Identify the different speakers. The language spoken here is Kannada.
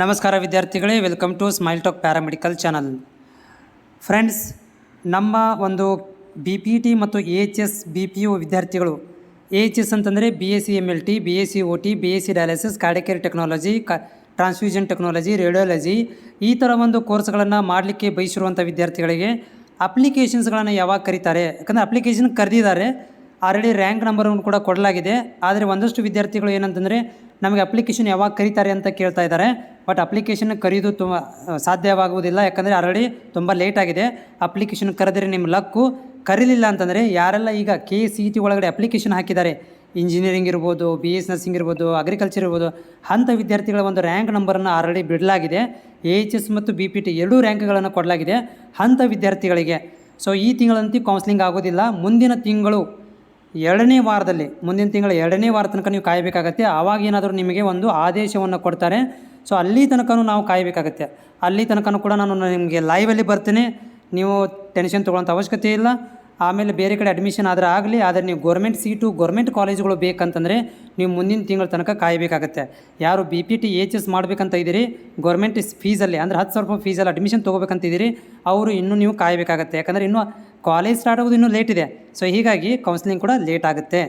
Speaker 1: ನಮಸ್ಕಾರ ವಿದ್ಯಾರ್ಥಿಗಳೇ, welcome to Smile Talk paramedical channel. Friends, ನಮ್ಮ ಒಂದು ಬಿ ಪಿ ಟಿ ಮತ್ತು A H S B P U ವಿದ್ಯಾರ್ಥಿಗಳು, ಎ ಎಚ್ ಎಸ್ ಅಂತಂದರೆ B S C M L T, B S C O T, B S C dialysis, cardiac technology, transfusion technology, radiology ಈ ಥರ ಒಂದು ಕೋರ್ಸ್ಗಳನ್ನು ಮಾಡಲಿಕ್ಕೆ ಬಯಸಿರುವಂಥ ವಿದ್ಯಾರ್ಥಿಗಳಿಗೆ ಅಪ್ಲಿಕೇಶನ್ಸ್ಗಳನ್ನು ಯಾವಾಗ ಕರೀತಾರೆ? ಯಾಕಂದರೆ ಅಪ್ಲಿಕೇಶನ್ ಕರೆದಿದ್ದಾರೆ, ಆಲ್ರೆಡಿ ರ್ಯಾಂಕ್ ನಂಬರನ್ನು ಕೂಡ ಕೊಡಲಾಗಿದೆ. ಆದರೆ ಒಂದಷ್ಟು ವಿದ್ಯಾರ್ಥಿಗಳು ಏನಂತಂದರೆ ನಮಗೆ ಅಪ್ಲಿಕೇಶನ್ ಯಾವಾಗ ಕರೀತಾರೆ ಅಂತ ಕೇಳ್ತಾ ಇದ್ದಾರೆ. ಬಟ್ ಅಪ್ಲಿಕೇಶನ್ ಕರೆಯೋದು ತುಂಬ ಸಾಧ್ಯವಾಗುವುದಿಲ್ಲ, ಯಾಕಂದರೆ ಆಲ್ರೆಡಿ ತುಂಬ ಲೇಟ್ ಆಗಿದೆ. ಅಪ್ಲಿಕೇಶನ್ ಕರೆದರೆ ನಿಮ್ಮ ಲಕ್ಕು. ಕರೀಲಿಲ್ಲ ಅಂತಂದರೆ ಯಾರೆಲ್ಲ ಈಗ KCET ಒಳಗಡೆ ಅಪ್ಲಿಕೇಶನ್ ಹಾಕಿದ್ದಾರೆ, ಇಂಜಿನಿಯರಿಂಗ್ ಇರ್ಬೋದು, BS ನರ್ಸಿಂಗ್ ಇರ್ಬೋದು, ಅಗ್ರಿಕಲ್ಚರ್ ಇರ್ಬೋದು, ಅಂಥ ವಿದ್ಯಾರ್ಥಿಗಳ ಒಂದು ರ್ಯಾಂಕ್ ನಂಬರನ್ನು ಆಲ್ರೆಡಿ ಬಿಡಲಾಗಿದೆ. AHS ಮತ್ತು BPT ಎರಡೂ ರ್ಯಾಂಕ್ಗಳನ್ನು ಕೊಡಲಾಗಿದೆ ಅಂಥ ವಿದ್ಯಾರ್ಥಿಗಳಿಗೆ. ಸೊ ಈ ತಿಂಗಳಂತೂ ಕೌನ್ಸ್ಲಿಂಗ್ ಆಗೋದಿಲ್ಲ. ಮುಂದಿನ ತಿಂಗಳು ಮುಂದಿನ ತಿಂಗಳ 2ನೇ ವಾರ ತನಕ ನೀವು ಕಾಯಬೇಕಾಗತ್ತೆ. ಆವಾಗ ಏನಾದರೂ ನಿಮಗೆ ಒಂದು ಆದೇಶವನ್ನು ಕೊಡ್ತಾರೆ. ಸೊ ಅಲ್ಲಿ ತನಕನೂ ನಾವು ಕಾಯಬೇಕಾಗತ್ತೆ. ಅಲ್ಲಿ ತನಕನೂ ಕೂಡ ನಾನು ನಿಮಗೆ ಲೈವಲ್ಲಿ ಬರ್ತೀನಿ. ನೀವು ಟೆನ್ಷನ್ ತೊಗೊಳ್ಳೋಂಥ ಅವಶ್ಯಕತೆ ಇಲ್ಲ. ಆಮೇಲೆ ಬೇರೆ ಕಡೆ ಅಡ್ಮಿಷನ್ ಆದರೆ ಆಗಲಿ, ಆದರೆ ನೀವು ಗೌರ್ಮೆಂಟ್ ಸೀಟು, ಗೌರ್ಮೆಂಟ್ ಕಾಲೇಜುಗಳು ಬೇಕಂತಂದರೆ ನೀವು ಮುಂದಿನ ತಿಂಗಳ ತನಕ ಕಾಯಬೇಕಾಗತ್ತೆ. ಯಾರು BPT AHS ಮಾಡಬೇಕಂತ ಇದ್ದೀರಿ, ಗೌರ್ಮೆಂಟ್ ಫೀಸಲ್ಲಿ ಅಂದರೆ 10,000 ರೂಪಾಯಿ ಫೀಸಲ್ಲಿ ಅಡ್ಮಿಷನ್ ತೊಗೋಬೇಕಂತಿದ್ದೀರಿ, ಅವರು ಇನ್ನೂ ನೀವು ಕಾಯಬೇಕಾಗತ್ತೆ. ಯಾಕಂದರೆ ಇನ್ನೂ ಕಾಲೇಜ್ ಸ್ಟಾರ್ಟ್ ಆಗೋದು ಇನ್ನೂ ಲೇಟ್ ಇದೆ. ಸೊ ಹೀಗಾಗಿ ಕೌನ್ಸಿಲಿಂಗ್ ಕೂಡ ಲೇಟ್ ಆಗುತ್ತೆ.